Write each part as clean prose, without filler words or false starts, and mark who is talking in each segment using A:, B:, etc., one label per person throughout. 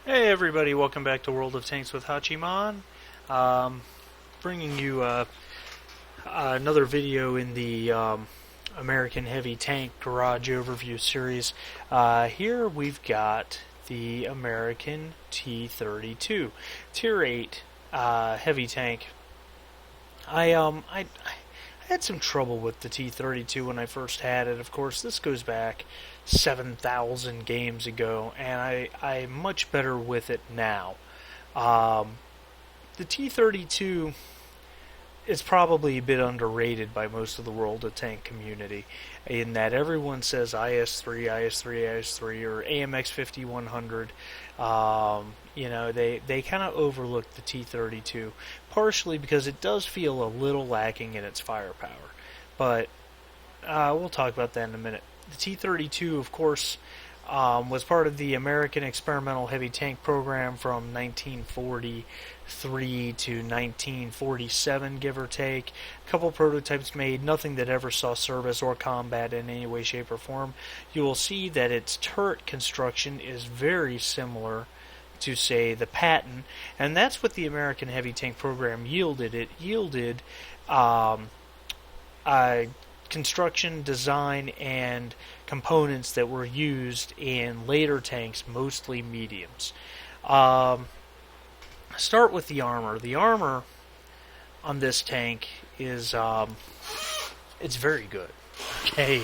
A: Hey everybody, welcome back to World of Tanks with Hachiman. Um, Bringing you another video in the American Heavy Tank Garage Overview series. Here we've got the American T32 Tier 8 Heavy Tank. I had some trouble with the T32 when I first had it. Of course, this goes back 7,000 games ago, and I'm much better with it now. Um, the T32 is probably a bit underrated by most of the World of Tank community, in that everyone says IS3, IS3, IS3, or AMX 5100. They kind of overlook the T32, partially because it does feel a little lacking in its firepower. But we'll talk about that in a minute. The T-32, of course, was part of the American Experimental Heavy Tank Program from 1943 to 1947, give or take. A couple prototypes made, nothing that ever saw service or combat in any way, shape, or form. You will see that its turret construction is very similar to, say, the Patton, and that's what the American Heavy Tank Program yielded. It yielded um, construction, design, and components that were used in later tanks, mostly mediums. Um, Start with the armor. The armor on this tank is it's very good. Okay,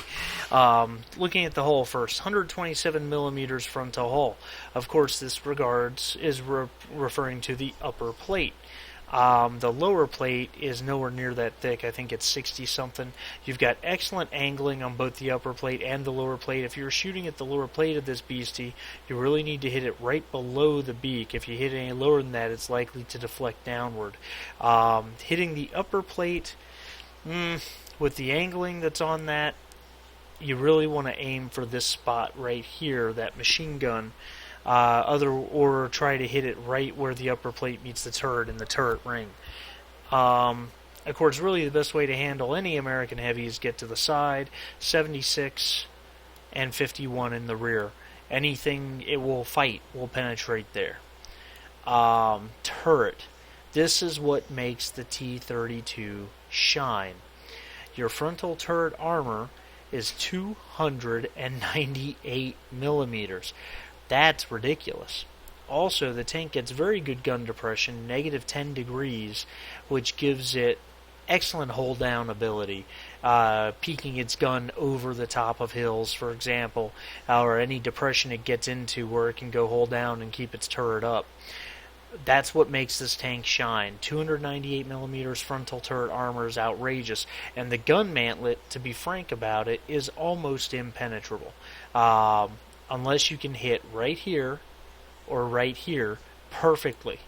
A: looking at the hull first, 127 millimeters frontal hull. Of course, this regards is referring to the upper plate. The lower plate is nowhere near that thick. I think it's 60 something. You've got excellent angling on both the upper plate and the lower plate. If you're shooting at the lower plate of this beastie, you really need to hit it right below the beak. If you hit it any lower than that, it's likely to deflect downward. Hitting the upper plate, with the angling that's on that, you really want to aim for this spot right here, that machine gun. Or try to hit it right where the upper plate meets the turret in the turret ring. Of course, really the best way to handle any American Heavy is get to the side, 76 and 51 in the rear. Anything it will fight will penetrate there. Turret. This is what makes the T-32 shine. Your frontal turret armor is 298 millimeters. That's ridiculous. Also, the tank gets very good gun depression, negative 10 degrees, which gives it excellent hold down ability, peeking its gun over the top of hills, for example, or any depression it gets into where it can go hold down and keep its turret up. That's what makes this tank shine. 298 millimeters frontal turret armor is outrageous, and the gun mantlet, to be frank about it, is almost impenetrable. Unless you can hit right here or right here perfectly.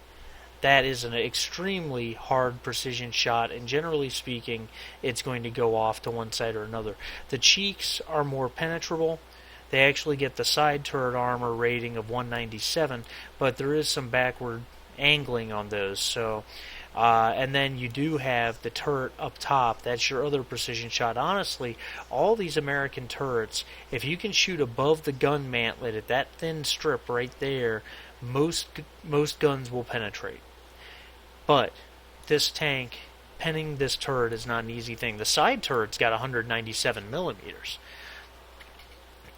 A: That is an extremely hard precision shot, and generally speaking, it's going to go off to one side or another. The cheeks are more penetrable. They actually get the side turret armor rating of 197, but there is some backward angling on those. And then you do have the turret up top. That's your other precision shot. Honestly, all these American turrets, if you can shoot above the gun mantlet at that thin strip right there, most guns will penetrate. But this tank, penning this turret is not an easy thing. The side turret's got 197 millimeters.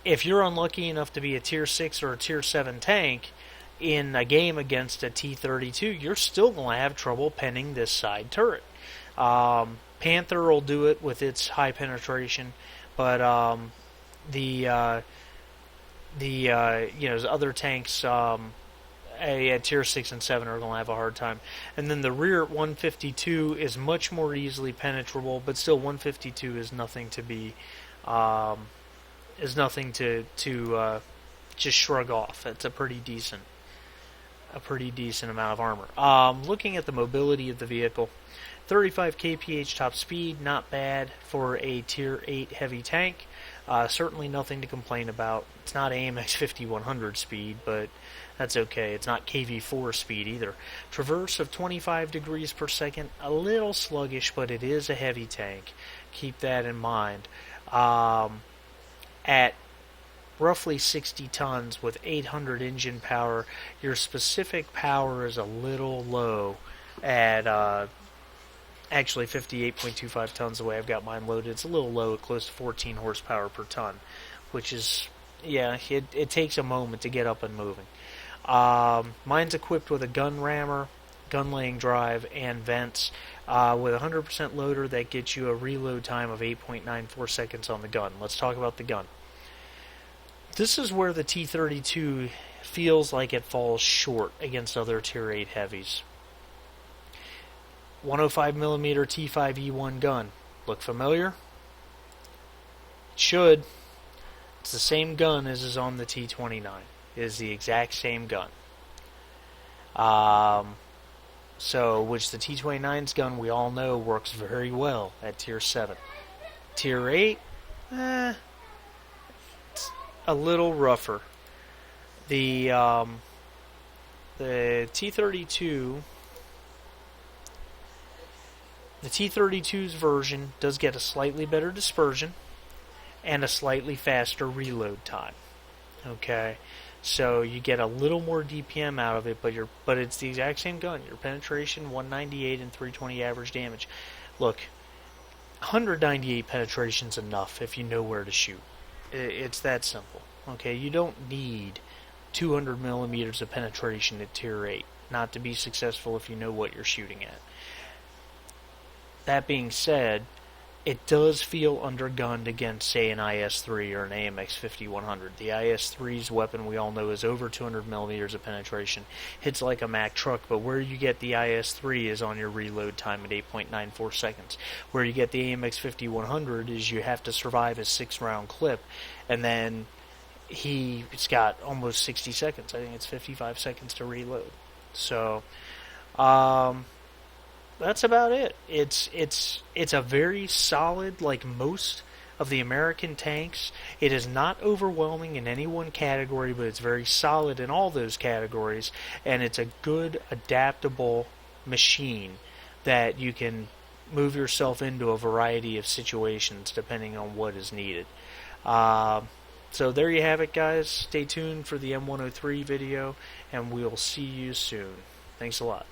A: If you're unlucky enough to be a tier 6 or a tier 7 tank in a game against a T-32, you're still going to have trouble penning this side turret. Panther will do it with its high penetration, but other tanks at tier 6 and 7 are going to have a hard time. And then the rear 152 is much more easily penetrable, but still 152 is nothing to be just shrug off. It's a pretty decent amount of armor. Looking at the mobility of the vehicle, 35 kph top speed, not bad for a tier 8 heavy tank. Certainly nothing to complain about. It's not AMX 5100 speed, but that's okay. It's not KV4 speed either. Traverse of 25 degrees per second, a little sluggish, but it is a heavy tank. Keep that in mind. At roughly 60 tons with 800 engine power. Your specific power is a little low at actually 58.25 tons the way I've got mine loaded. It's a little low at close to 14 horsepower per ton, which is, yeah, it takes a moment to get up and moving. Mine's equipped with a gun rammer, gun laying drive, and vents. With a 100% loader, that gets you a reload time of 8.94 seconds on the gun. Let's talk about the gun. This is where the T32 feels like it falls short against other Tier 8 heavies. 105mm T5E1 gun. Look familiar? It should. It's the same gun as is on the T29. It is the exact same gun. Which the T29's gun, we all know, works very well at Tier 7. Tier 8, it's a little rougher. The T32... The T32's version does get a slightly better dispersion and a slightly faster reload time. Okay, so you get a little more DPM out of it, but it's the exact same gun. Your penetration 198 and 320 average damage. Look, 198 penetration's enough if you know where to shoot. It's that simple. Okay, you don't need 200 millimeters of penetration at Tier 8 not to be successful if you know what you're shooting at. That being said, it does feel undergunned against, say, an IS-3 or an AMX 5100. The IS-3's weapon, we all know, is over 200 millimeters of penetration. Hits like a Mack truck, but where you get the IS-3 is on your reload time at 8.94 seconds. Where you get the AMX 5100 is you have to survive a 6-round clip, and then it's got almost 60 seconds. I think it's 55 seconds to reload. So, that's about it. It's a very solid, like most of the American tanks. It is not overwhelming in any one category, but it's very solid in all those categories, and it's a good, adaptable machine that you can move yourself into a variety of situations depending on what is needed. So there you have it, guys. Stay tuned for the M103 video, and we'll see you soon. Thanks a lot.